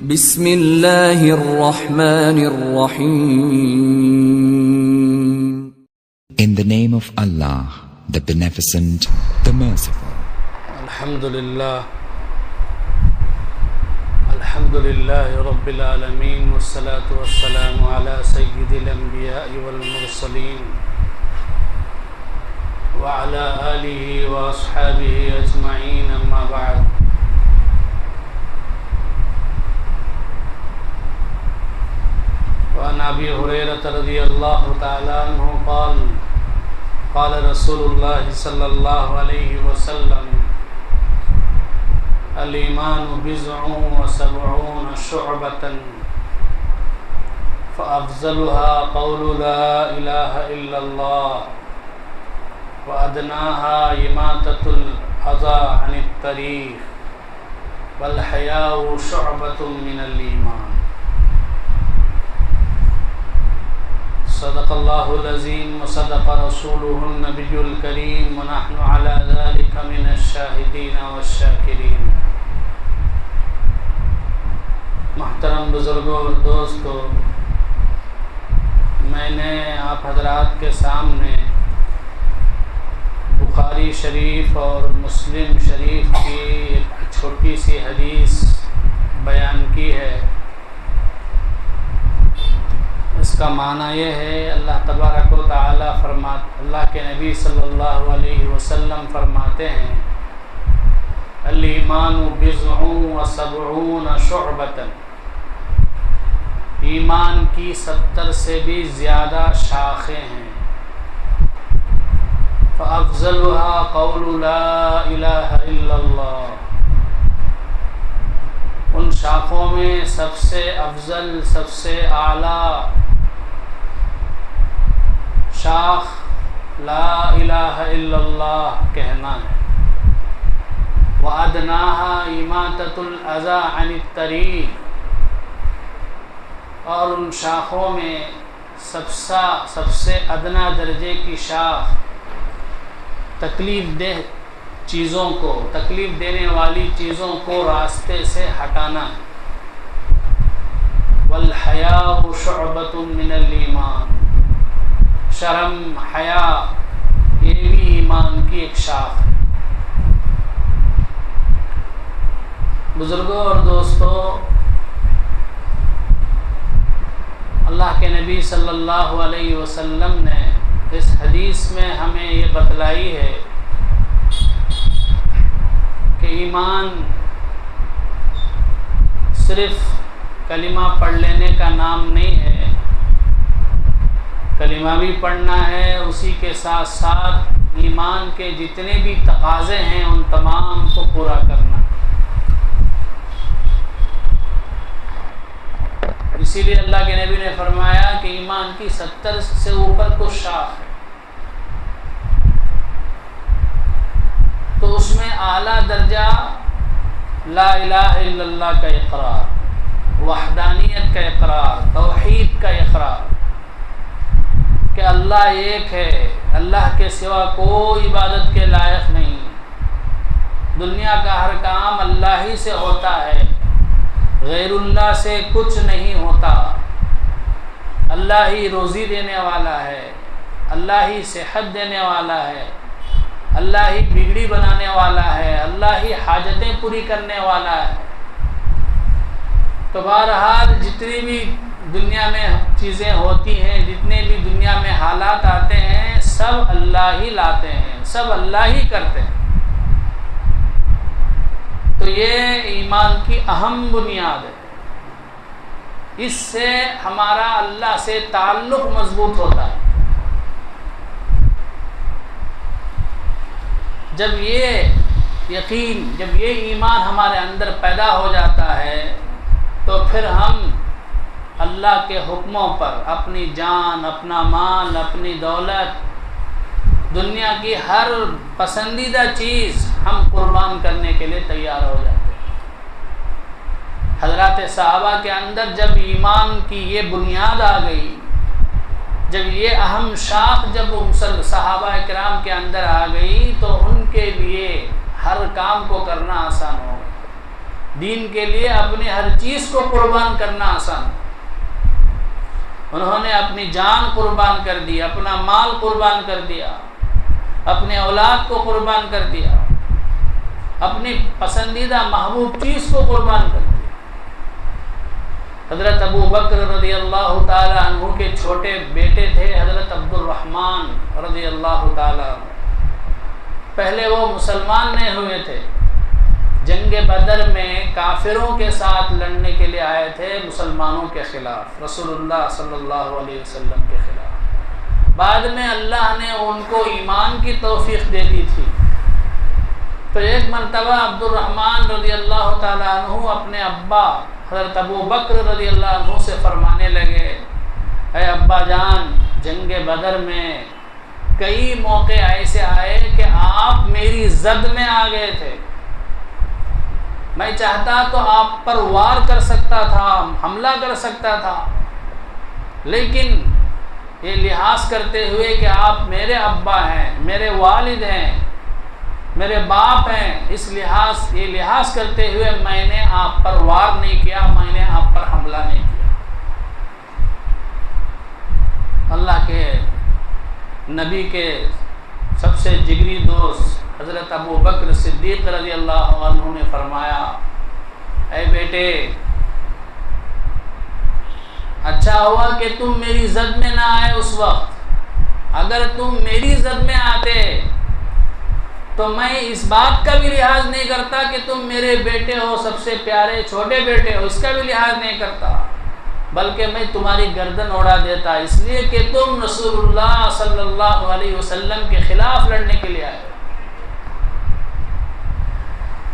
بسم اللہ الرحمن الرحیم. In the name of Allah, the Beneficent, the Merciful. الحمدللہ رب العالمین والصلاة والسلام علی سید الانبیاء والمرسلین وعلی آلہ واصحابہ اجمعین، اما بعد. وعن ابی ہریرہ رضی اللہ تعالی عنہ قال قال رسول اللہ صلی اللہ علیہ وسلم: الایمان بضع وسبعون شعبۃ فافضلها قول لا الہ الا اللہ وادناها اماطۃ الاذى عن الطریق والحیاء شعبۃ من الایمان. صدق اللہ العظیم وصدق رسولہ النبی الکریم ونحن علی ذلک من الشاہدین والشاکرین. محترم بزرگوں اور دوستو، میں نے آپ حضرات کے سامنے بخاری شریف اور مسلم شریف کی ایک چھوٹی سی حدیث بیان کی ہے. اس کا معنی یہ ہے، اللہ تبارک و تعالی اللہ کے نبی صلی اللہ علیہ وسلم فرماتے ہیں: الایمان بضع وسبعون شعبۃ، ایمان کی 70 سے بھی زیادہ شاخیں ہیں. فافضلها قول لا الہ الا اللہ، ان شاخوں میں سب سے افضل، سب سے اعلیٰ شاخ لا الہ الا اللہ کہنا ہے. وَأَدْنَاهَا إِمَاطَةُ الْأَذَى عَنِ الطَّرِيقِ، اور ان شاخوں میں سب سے ادنا درجے کی شاخ تکلیف دہ چیزوں کو، تکلیف دینے والی چیزوں کو راستے سے ہٹانا ہے. وَالْحَيَاءُ شُعْبَةٌ مِّنَ الْإِيمَانِ، شرم، حیا، یہ بھی ایمان کی ایک شاخ ہے. بزرگوں اور دوستو، اللہ کے نبی صلی اللہ علیہ وسلم نے اس حدیث میں ہمیں یہ بتلائی ہے کہ ایمان صرف کلمہ پڑھ لینے کا نام نہیں ہے. کلمہ بھی پڑھنا ہے، اسی کے ساتھ ساتھ ایمان کے جتنے بھی تقاضے ہیں ان تمام کو پورا کرنا. اسی لیے اللہ کے نبی نے فرمایا کہ ایمان کی 70 سے اوپر کچھ شاخ ہے، تو اس میں اعلیٰ درجہ لا الہ الا اللہ کا اقرار، وحدانیت کا اقرار، توحید کا اقرار کہ اللہ ایک ہے، اللہ کے سوا کوئی عبادت کے لائق نہیں، دنیا کا ہر کام اللہ ہی سے ہوتا ہے، غیر اللہ سے کچھ نہیں ہوتا، اللہ ہی روزی دینے والا ہے، اللہ ہی صحت دینے والا ہے، اللہ ہی بگڑی بنانے والا ہے، اللہ ہی حاجتیں پوری کرنے والا ہے. تو بہرحال جتنی بھی دنیا میں چیزیں ہوتی ہیں، جتنے بھی دنیا میں حالات آتے ہیں، سب اللہ ہی لاتے ہیں، سب اللہ ہی کرتے ہیں. تو یہ ایمان کی اہم بنیاد ہے. اس سے ہمارا اللہ سے تعلق مضبوط ہوتا ہے. جب یہ یقین، جب یہ ایمان ہمارے اندر پیدا ہو جاتا ہے تو پھر ہم اللہ کے حکموں پر اپنی جان، اپنا مال، اپنی دولت، دنیا کی ہر پسندیدہ چیز ہم قربان کرنے کے لیے تیار ہو جاتے ہیں. حضرات صحابہ کے اندر جب ایمان کی یہ بنیاد آ گئی، جب یہ اہم شاخ جب صحابہ کرام کے اندر آ گئی تو ان کے لیے ہر کام کو کرنا آسان ہو گیا. دین کے لیے اپنی ہر چیز کو قربان کرنا آسان. انہوں نے اپنی جان قربان کر دی، اپنا مال قربان کر دیا، اپنے اولاد کو قربان کر دیا، اپنی پسندیدہ محبوب چیز کو قربان کر دیا. حضرت ابو بکر رضی اللہ تعالی عنہ کے چھوٹے بیٹے تھے حضرت عبد الرحمن رضی اللہ تعالی عنہ. پہلے وہ مسلمان نہیں ہوئے تھے، جنگ بدر میں کافروں کے ساتھ لڑنے کے لیے آئے تھے، مسلمانوں کے خلاف، رسول اللہ صلی اللہ علیہ وسلم کے خلاف. بعد میں اللہ نے ان کو ایمان کی توفیق دے دی تھی. تو ایک مرتبہ عبد الرحمن رضی اللہ تعالیٰ عنہ اپنے ابا حضرت ابو بکر رضی اللہ عنہ سے فرمانے لگے، اے ابا جان، جنگ بدر میں کئی موقع ایسے آئے کہ آپ میری زد میں آ گئے تھے، میں چاہتا تو آپ پر وار کر سکتا تھا، حملہ کر سکتا تھا، لیکن یہ لحاظ کرتے ہوئے کہ آپ میرے ابا ہیں، میرے والد ہیں، میرے باپ ہیں، اس یہ لحاظ کرتے ہوئے میں نے آپ پر وار نہیں کیا، میں نے آپ پر حملہ نہیں کیا. اللہ کے نبی کے سب سے جگری دوست حضرت ابو بکر صدیق رضی اللہ عنہ نے فرمایا، اے بیٹے، اچھا ہوا کہ تم میری زد میں نہ آئے اس وقت. اگر تم میری زد میں آتے تو میں اس بات کا بھی لحاظ نہیں کرتا کہ تم میرے بیٹے ہو، سب سے پیارے چھوٹے بیٹے ہو، اس کا بھی لحاظ نہیں کرتا، بلکہ میں تمہاری گردن اڑا دیتا، اس لیے کہ تم رسول اللہ صلی اللہ علیہ وسلم کے خلاف لڑنے کے لیے آئے.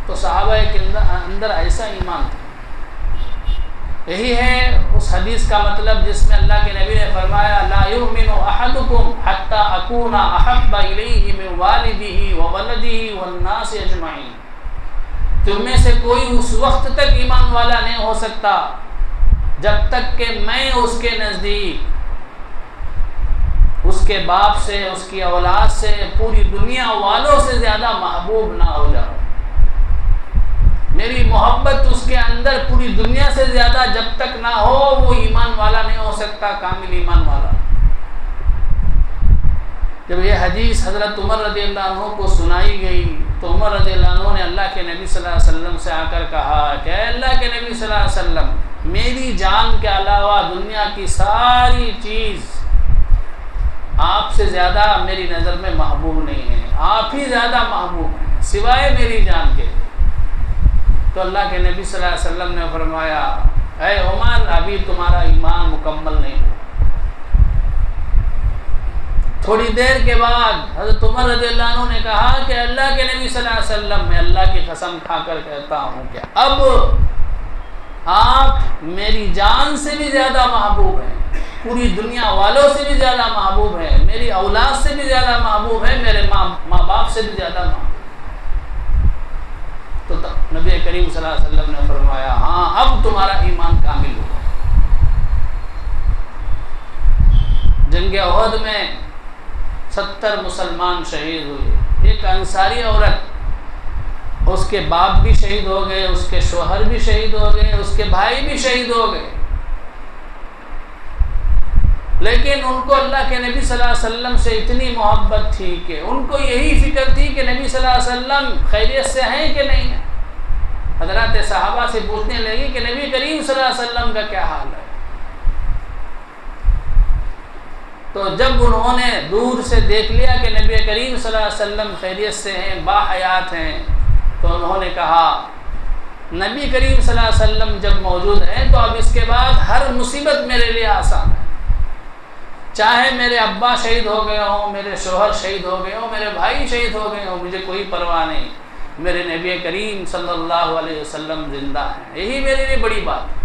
تو صحابہ کے اندر ایسا ایمان تھا. یہی ہے اس حدیث کا مطلب جس میں اللہ کے نبی نے فرمایا، لا یؤمن احدکم حتی اکون احب الیہ من والدہ وولدہ والناس اجمعین. تم میں سے کوئی اس وقت تک ایمان والا نہیں ہو سکتا جب تک کہ میں اس کے نزدیک، اس کے باپ سے، اس کی اولاد سے، پوری دنیا والوں سے زیادہ محبوب نہ ہو جاؤں. میری محبت اس کے اندر پوری دنیا سے زیادہ جب تک نہ ہو، وہ ایمان والا نہیں ہو سکتا، کامل ایمان والا. جب یہ حدیث حضرت عمر رضی اللہ عنہ کو سنائی گئی تو عمر رضی اللہ عنہ نے اللہ کے نبی صلی اللہ علیہ وسلم سے آ کر کہا کہ اے اللہ کے نبی صلی اللہ علیہ وسلم، میری جان کے علاوہ دنیا کی ساری چیز آپ سے زیادہ میری نظر میں محبوب نہیں ہے، آپ ہی زیادہ محبوب ہیں سوائے میری جان کے. تو اللہ کے نبی صلی اللہ علیہ وسلم نے فرمایا، اے عمر، ابھی تمہارا ایمان مکمل نہیں ہوا. تھوڑی دیر کے بعد حضرت عمر رضی اللہ عنہ نے کہا کہ اللہ کے نبی صلی اللہ علیہ وسلم، میں اللہ کی قسم کھا کر کہتا ہوں کہ اب آپ میری جان سے بھی زیادہ محبوب ہیں، پوری دنیا والوں سے بھی زیادہ محبوب ہیں، میری اولاد سے بھی زیادہ محبوب ہیں، میرے ماں باپ سے بھی زیادہ محبوب. تو نبی کریم صلی اللہ علیہ وسلم نے فرمایا، ہاں اب تمہارا ایمان کامل ہوا. جنگ احد میں 70 مسلمان شہید ہوئے. ایک انصاری عورت، اس کے باپ بھی شہید ہو گئے، اس کے شوہر بھی شہید ہو گئے، اس کے بھائی بھی شہید ہو گئے، لیکن ان کو اللہ کے نبی صلی اللہ علیہ وسلم سے اتنی محبت تھی کہ ان کو یہی فکر تھی کہ نبی صلی اللہ علیہ وسلم خیریت سے ہیں کہ نہیں ہیں. حضرات صحابہ سے پوچھنے لگی کہ نبی کریم صلی اللہ علیہ وسلم کا کیا حال ہے. تو جب انہوں نے دور سے دیکھ لیا کہ نبی کریم صلی اللہ علیہ وسلم خیریت سے ہیں، باحیات ہیں، تو انہوں نے کہا، نبی کریم صلی اللہ علیہ وسلم جب موجود ہیں تو اب اس کے بعد ہر مصیبت میرے لیے آسان ہے. چاہے میرے ابا شہید ہو گئے ہوں، میرے شوہر شہید ہو گئے ہوں، میرے بھائی شہید ہو گئے ہوں، مجھے کوئی پرواہ نہیں، میرے نبی کریم صلی اللہ علیہ وسلم زندہ ہیں، یہی میرے لیے بڑی بات ہے.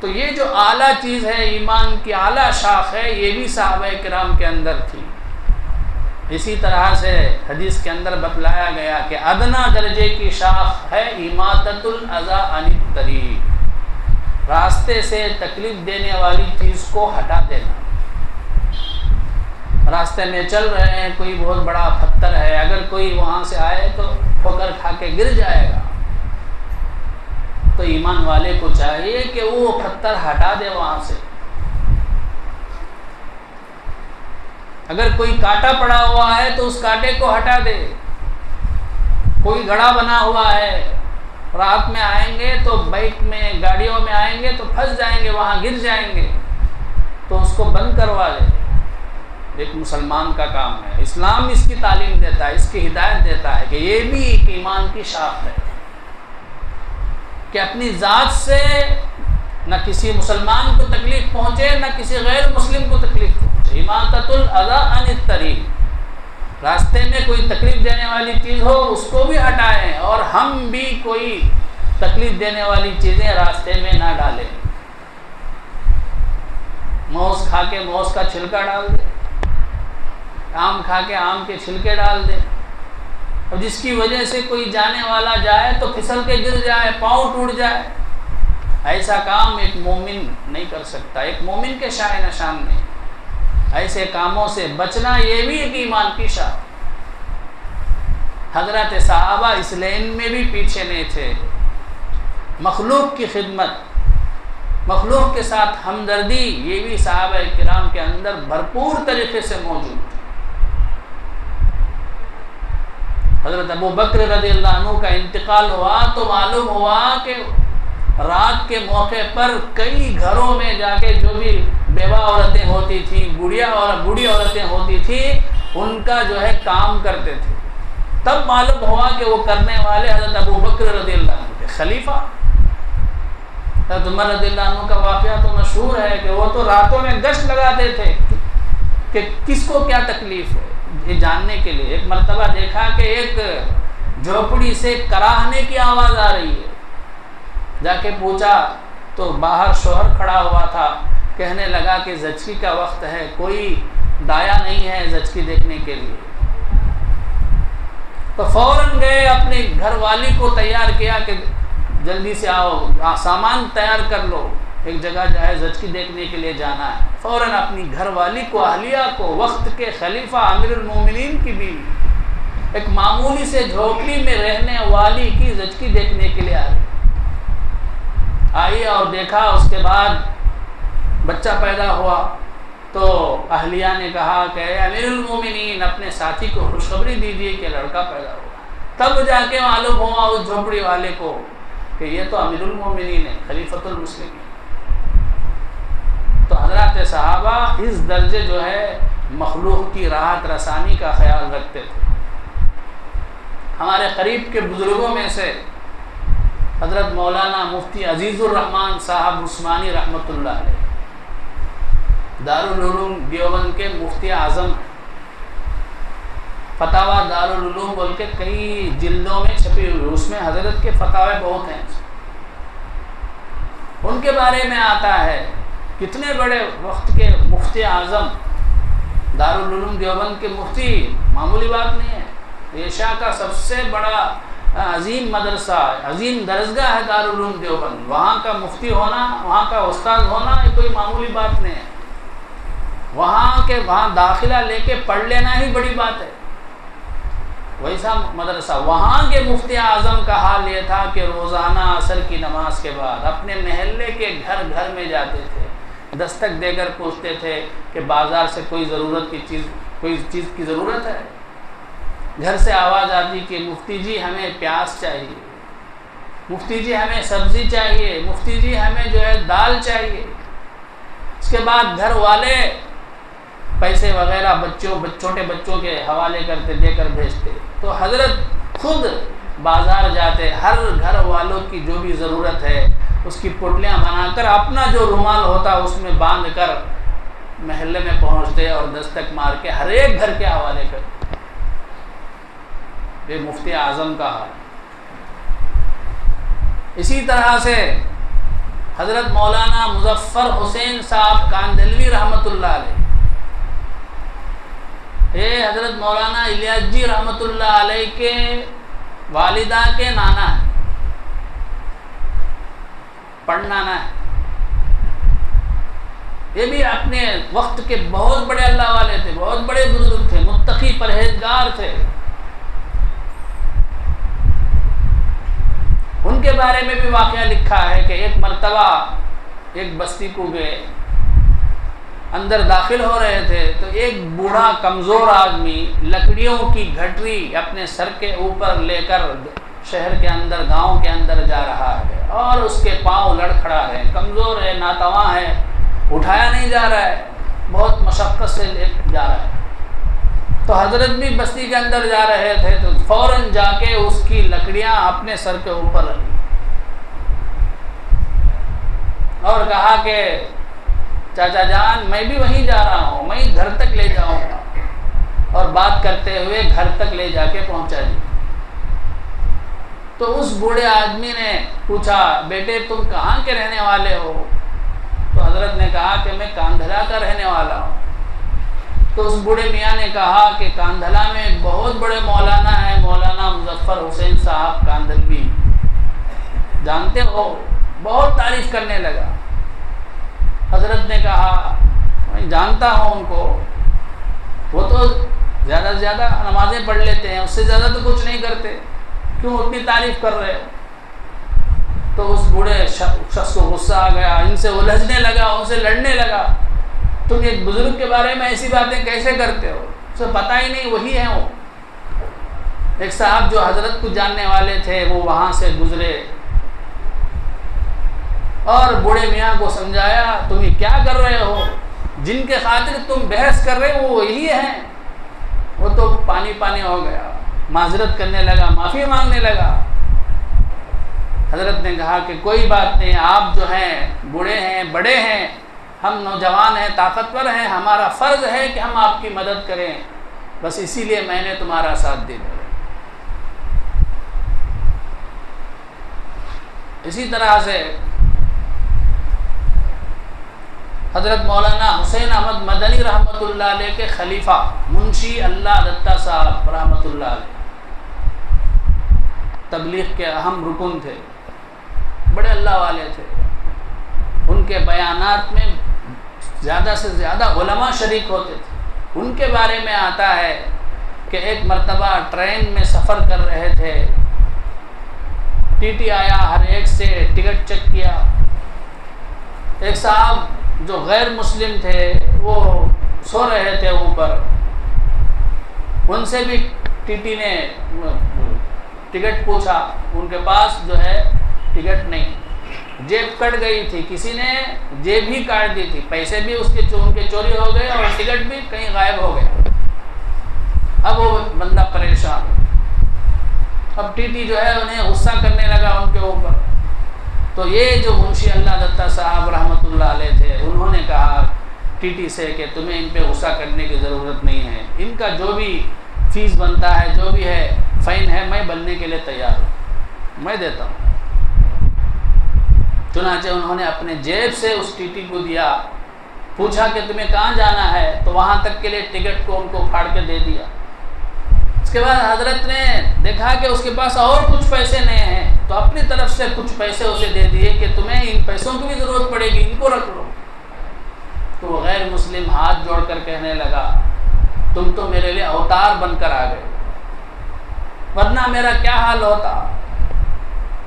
تو یہ جو اعلیٰ چیز ہے، ایمان کی اعلیٰ شاخ ہے، یہ بھی صحابہ کرام کے اندر تھی. اسی طرح سے حدیث کے اندر بتلایا گیا کہ ادنا درجے کی شاخ ہے اماطۃ الاذی عن الطریق، راستے سے تکلیف دینے والی چیز کو ہٹا دینا. راستے میں چل رہے ہیں، کوئی بہت بڑا پتھر ہے، اگر کوئی وہاں سے آئے تو ٹھوکر کھا کے گر جائے گا، تو ایمان والے کو چاہیے کہ وہ پتھر ہٹا دے وہاں سے۔ اگر کوئی کانٹا پڑا ہوا ہے تو اس کانٹے کو ہٹا دے۔ کوئی گڑھا بنا ہوا ہے، رات میں آئیں گے تو بائک میں گاڑیوں میں آئیں گے تو پھنس جائیں گے، وہاں گر جائیں گے، تو اس کو بند کروا دے۔ ایک مسلمان کا کام ہے۔ اسلام اس کی تعلیم دیتا ہے، اس کی ہدایت دیتا ہے کہ یہ بھی ایک ایمان کی شاخ ہے کہ اپنی ذات سے نہ کسی مسلمان کو تکلیف پہنچے، نہ کسی غیر مسلم کو تکلیف پہنچے۔ اماطۃ الاذی عن الطریق، راستے میں کوئی تکلیف دینے والی چیز ہو اس کو بھی ہٹائیں، اور ہم بھی کوئی تکلیف دینے والی چیزیں راستے میں نہ ڈالیں۔ موز کھا کے موز کا چھلکا ڈال دے، آم کھا کے آم کے چھلکے ڈال دے، اور جس کی وجہ سے کوئی جانے والا جائے تو پھسل کے گر جائے، پاؤں ٹوٹ جائے۔ ایسا کام ایک مومن نہیں کر سکتا، ایک مومن کے شائن نشان نہیں۔ ایسے کاموں سے بچنا یہ بھی ایک ایمان کی شاخ۔ حضرت صحابہ اس لین میں بھی پیچھے نہیں تھے۔ مخلوق کی خدمت، مخلوق کے ساتھ ہمدردی، یہ بھی صحابہ کرام کے اندر بھرپور طریقے سے موجود تھی۔ حضرت ابو بکر رضی اللہ عنہ کا انتقال ہوا تو معلوم ہوا کہ رات کے موقع پر کئی گھروں میں جا کے جو بھی بیوہ عورتیں ہوتی تھیں، بوڑھی عورتیں ہوتی تھیں، ان کا جو ہے کام کرتے تھے۔ تب معلوم ہوا کہ وہ کرنے والے حضرت ابو بکر رضی اللہ عنہ کے خلیفہ۔ حضرت عمر رضی اللہ عنہ کا واقعہ تو مشہور ہے کہ وہ تو راتوں میں گشت لگاتے تھے کہ کس کو کیا تکلیف ہے، یہ جاننے کے لیے۔ ایک مرتبہ دیکھا کہ ایک جھوپڑی سے کراہنے کی آواز آ رہی ہے، جا کے پوچھا تو باہر شوہر کھڑا ہوا تھا، کہنے لگا کہ زچگی کا وقت ہے، کوئی دایا نہیں ہے زچگی دیکھنے کے لیے۔ تو فوراً گئے، اپنے گھر والی کو تیار کیا کہ جلدی سے آؤ، سامان تیار کر لو، ایک جگہ جو ہے زچگی دیکھنے کے لیے جانا ہے۔ فوراً اپنی گھر والی کو، اہلیہ کو، وقت کے خلیفہ امیر المومنین کی بیوی، ایک معمولی سے جھوپڑی میں رہنے والی کی زچگی دیکھنے کے لیے آئی اور دیکھا۔ اس کے بعد بچہ پیدا ہوا تو اہلیہ نے کہا کہ اے امیر المومنین، اپنے ساتھی کو خوشخبری دیجیے کہ لڑکا پیدا ہوا۔ تب جا کے معلوم ہوا اس جھوپڑی والے کو کہ یہ تو امیر المومنین ہے، خلیفۃ المسلمین۔ تو حضرات صحابہ اس درجے جو ہے مخلوق کی راحت رسانی کا خیال رکھتے تھے۔ ہمارے قریب کے بزرگوں میں سے حضرت مولانا مفتی عزیز الرحمن صاحب عثمانی رحمۃ اللہ علیہ، دارالعلوم دیوبند کے مفتی اعظم، فتاوی دارالعلوم بول کے کئی جلدوں میں چھپی ہوئی، اس میں حضرت کے فتاوے بہت ہیں۔ ان کے بارے میں آتا ہے کتنے بڑے وقت کے مفتی اعظم، دارالعلوم دیوبند کے مفتی، معمولی بات نہیں ہے۔ ایشیا کا سب سے بڑا عظیم مدرسہ، عظیم درسگاہ ہے دارالعلوم دیوبند، وہاں کا مفتی ہونا، وہاں کا استاد ہونا یہ کوئی معمولی بات نہیں ہے۔ وہاں داخلہ لے کے پڑھ لینا ہی بڑی بات ہے۔ ویسا مدرسہ، وہاں کے مفتی اعظم کا حال یہ تھا کہ روزانہ عصر کی نماز کے بعد اپنے محلے کے گھر گھر میں جاتے تھے، دستک دے کر پوچھتے تھے کہ بازار سے کوئی چیز کی ضرورت ہے۔ گھر سے آواز آتی کہ مفتی جی ہمیں پیاز چاہیے، مفتی جی ہمیں سبزی چاہیے، مفتی جی ہمیں جو ہے دال چاہیے۔ اس کے بعد گھر والے پیسے وغیرہ چھوٹے بچوں کے حوالے کرتے، دے کر بھیجتے۔ تو حضرت خود بازار جاتے، ہر گھر والوں کی جو بھی ضرورت ہے اس کی پٹلیاں بنا کر اپنا جو رومال ہوتا اس میں باندھ کر محلے میں پہنچتے اور دستک مار کے ہر ایک گھر کے حوالے کرتے۔ یہ مفتی اعظم کا حال۔ اسی طرح سے حضرت مولانا مظفر حسین صاحب کاندھلوی رحمۃ اللہ علیہ، یہ حضرت مولانا الیاس جی رحمۃ اللہ علیہ کے والدہ کے نانا ہے، پڑنانا ہے۔ یہ بھی اپنے وقت کے بہت بڑے اللہ والے تھے، بہت بڑے بزرگ تھے، متقی پرہیزگار تھے۔ بارے میں بھی واقعہ لکھا ہے کہ ایک مرتبہ ایک بستی کو گئے، اندر داخل ہو رہے تھے تو ایک بوڑھا کمزور آدمی لکڑیوں کی گھٹری اپنے سر کے اوپر لے کر شہر کے اندر، گاؤں کے اندر جا رہا ہے، اور اس کے پاؤں لڑکھڑا ہے، کمزور ہے، ناتواں ہے، اٹھایا نہیں جا رہا ہے، بہت مشقت سے لے جا رہا ہے۔ تو حضرت بھی بستی کے اندر جا رہے تھے تو فوراً جا کے اس کی لکڑیاں اپنے سر کے اوپر رکھی اور کہا کہ چاچا جان میں بھی وہیں جا رہا ہوں، میں گھر تک لے جاؤں گا، اور بات کرتے ہوئے گھر تک لے جا کے پہنچا دی۔ تو اس بوڑھے آدمی نے پوچھا بیٹے تم کہاں کے رہنے والے ہو؟ تو حضرت نے کہا کہ میں کاندھلا کا رہنے والا ہوں۔ تو اس بوڑھے میاں نے کہا کہ کاندھلا میں ایک بہت بڑے مولانا ہیں، مولانا مظفر حسین صاحب کاندھلوی، جانتے ہو؟ بہت تعریف کرنے لگا۔ حضرت نے کہا میں جانتا ہوں ان کو، وہ تو زیادہ سے زیادہ نمازیں پڑھ لیتے ہیں، اس سے زیادہ تو کچھ نہیں کرتے، کیوں اتنی تعریف کر رہے ہو؟ تو اس بوڑھے شخص کو غصہ آ گیا، ان سے الجھنے لگا، ان سے لڑنے لگا، تم ایک بزرگ کے بارے میں ایسی باتیں کیسے کرتے ہو؟ اسے پتہ ہی نہیں وہی ہیں وہ۔ ایک صاحب جو حضرت کو جاننے والے تھے وہ وہاں سے گزرے اور بوڑھے میاں کو سمجھایا تم یہ کیا کر رہے ہو، جن کے خاطر تم بحث کر رہے ہو وہ یہی ہیں۔ وہ تو پانی پانی ہو گیا، معذرت کرنے لگا، معافی مانگنے لگا۔ حضرت نے کہا کہ کوئی بات نہیں، آپ جو ہیں بوڑھے ہیں، بڑے ہیں، ہم نوجوان ہیں، طاقتور ہیں، ہمارا فرض ہے کہ ہم آپ کی مدد کریں، بس اسی لیے میں نے تمہارا ساتھ دیا۔ اسی طرح سے حضرت مولانا حسین احمد مدنی رحمۃ اللہ علیہ کے خلیفہ منشی اللہ دتا صاحب رحمۃ اللہ علیہ تبلیغ کے اہم رکن تھے، بڑے اللہ والے تھے۔ ان کے بیانات میں زیادہ سے زیادہ علماء شریک ہوتے تھے۔ ان کے بارے میں آتا ہے کہ ایک مرتبہ ٹرین میں سفر کر رہے تھے، ٹی ٹی آیا، ہر ایک سے ٹکٹ چیک کیا۔ ایک صاحب جو غیر مسلم تھے وہ سو رہے تھے اوپر، ان سے بھی ٹی ٹی نے ٹکٹ پوچھا، ان کے پاس جو ہے ٹکٹ نہیں، جیب کٹ گئی تھی، کسی نے جیب ہی کاٹ دی تھی، پیسے بھی اس کے چوری ہو گئے اور ٹکٹ بھی کہیں غائب ہو گیا۔ اب وہ بندہ پریشان، اب ٹی ٹی جو ہے انہیں غصہ کرنے لگا ان کے اوپر۔ تو یہ جو منشی اللہ دتا صاحب رحمۃ اللہ علیہ تھے، انہوں نے کہا ٹی ٹی سے کہ تمہیں ان پہ غصہ کرنے کی ضرورت نہیں ہے، ان کا جو بھی فیس بنتا ہے، جو بھی ہے فائن ہے، میں بننے کے لیے تیار ہوں، میں دیتا ہوں۔ چنانچہ انہوں نے اپنے جیب سے اس ٹی ٹی کو دیا، پوچھا کہ تمہیں کہاں جانا ہے، تو وہاں تک کے لیے ٹکٹ کو ان کو پھاڑ کے دے دیا۔ اس کے بعد حضرت نے دیکھا کہ اس کے پاس اور کچھ پیسے نہیں ہیں، تو اپنی طرف سے کچھ پیسے اسے دے دیے کہ تمہیں ان پیسوں کی بھی ضرورت پڑے گی، ان کو رکھ لو۔ تو وہ غیر مسلم ہاتھ جوڑ کر کہنے لگا تم تو میرے لیے اوتار بن کر آ گئے، ورنہ میرا کیا حال ہوتا۔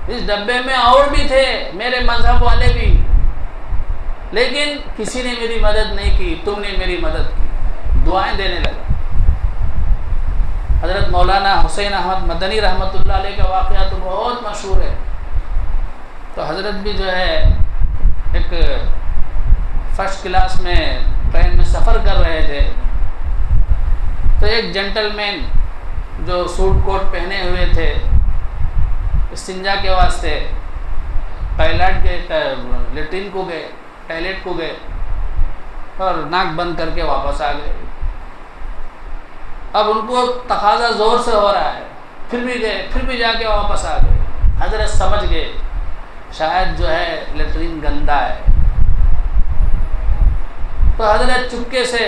اس ڈبے میں اور بھی تھے میرے مذہب والے بھی، لیکن کسی نے میری مدد نہیں کی، تم نے میری مدد کی، دعائیں دینے لگا۔ حضرت مولانا حسین احمد مدنی رحمۃ اللہ علیہ کا واقعہ تو بہت مشہور ہے۔ تو حضرت بھی جو ہے ایک فرسٹ کلاس میں ٹرین میں سفر کر رہے تھے، تو ایک جینٹل مین جو سوٹ کوٹ پہنے ہوئے تھے، استنجا کے واسطے ٹوائلٹ گئے، لیٹرین کو گئے، ٹوائلٹ کو گئے اور ناک بند کر کے واپس آ گئے۔ اب ان کو تقاضا زور سے ہو رہا ہے، پھر بھی گئے، پھر بھی جا کے واپس آ گئے۔ حضرت سمجھ گئے شاید جو ہے لیٹرین گندا ہے، تو حضرت چپکے سے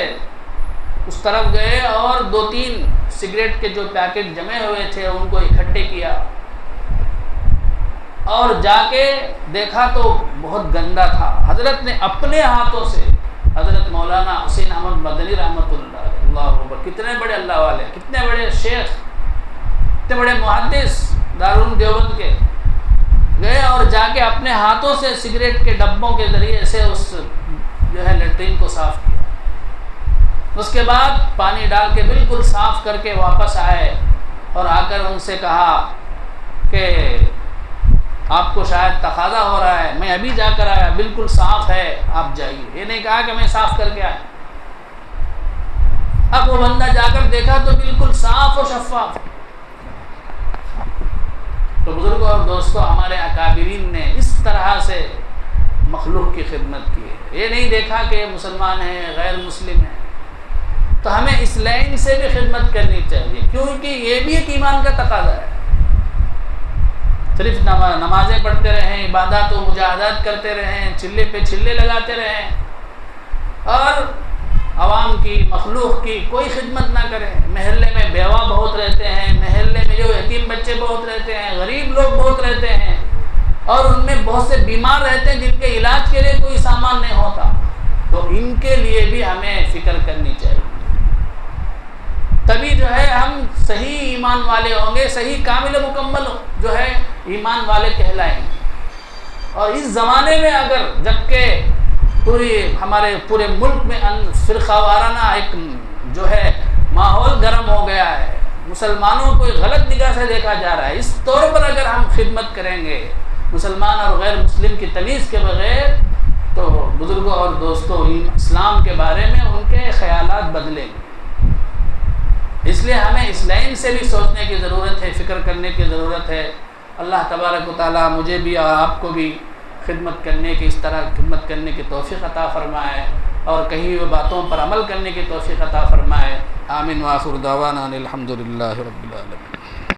اس طرف گئے اور 2-3 سگریٹ کے جو پیکٹ جمے ہوئے تھے ان کو اکٹھے کیا، اور جا کے دیکھا تو بہت گندا تھا۔ حضرت نے اپنے ہاتھوں سے، حضرت مولانا حسین احمد مدنی رحمۃ اللہ علیہ، اللہ اکبر، کتنے بڑے اللہ والے، کتنے بڑے شیخ، کتنے بڑے محدث دارالعلوم دیوبند کے، گئے اور جا کے اپنے ہاتھوں سے سگریٹ کے ڈبوں کے ذریعے سے اس جو ہے لیٹرین کو صاف کیا. اس کے بعد پانی ڈال کے بالکل صاف کر کے واپس آئے اور آ کر ان سے کہا کہ آپ کو شاید تقاضا ہو رہا ہے، میں ابھی جا کر آیا، بالکل صاف ہے، آپ جائیے. یہ نہیں کہا کہ میں صاف کر کے آیا. اب وہ بندہ جا کر دیکھا تو بالکل صاف و شفاف. تو بزرگوں اور دوستوں، ہمارے اکابرین نے اس طرح سے مخلوق کی خدمت کی ہے. یہ نہیں دیکھا کہ مسلمان ہیں غیر مسلم ہیں. تو ہمیں اس لائن سے بھی خدمت کرنی چاہیے، کیونکہ یہ بھی ایک ایمان کا تقاضا ہے. صرف نمازیں پڑھتے رہیں، عبادات و مجاہدات کرتے رہیں، چلے پہ چلے لگاتے رہیں اور عوام کی، مخلوق کی کوئی خدمت نہ کریں. محلے میں بیوہ بہت رہتے ہیں، محلے میں جو یتیم بچے بہت رہتے ہیں، غریب لوگ بہت رہتے ہیں اور ان میں بہت سے بیمار رہتے ہیں جن کے علاج کے لیے کوئی سامان نہیں ہوتا. تو ان کے لیے بھی ہمیں فکر کرنی چاہیے. تبھی جو ہے ہم صحیح ایمان والے ہوں گے، صحیح کامل و مکمل جو ہے ایمان والے کہلائیں گے. اور اس زمانے میں اگر جبکہ ہمارے پورے ملک میں فرقہ وارانہ ایک جو ہے ماحول گرم ہو گیا ہے، مسلمانوں کو غلط نگاہ سے دیکھا جا رہا ہے، اس طور پر اگر ہم خدمت کریں گے مسلمان اور غیر مسلم کی تمیز کے بغیر، تو بزرگوں اور دوستوں اسلام کے بارے میں ان کے خیالات بدلیں گے. اس لیے ہمیں اس لائن سے بھی سوچنے کی ضرورت ہے، فکر کرنے کی ضرورت ہے. اللہ تبارک و تعالیٰ مجھے بھی اور آپ کو بھی خدمت کرنے کی، اس طرح خدمت کرنے کی توفیق عطا فرمائے اور کہی ہوئی باتوں پر عمل کرنے کی توفیق عطا فرمائے. آمین وآخر دعوانا الحمدللہ رب العالمین.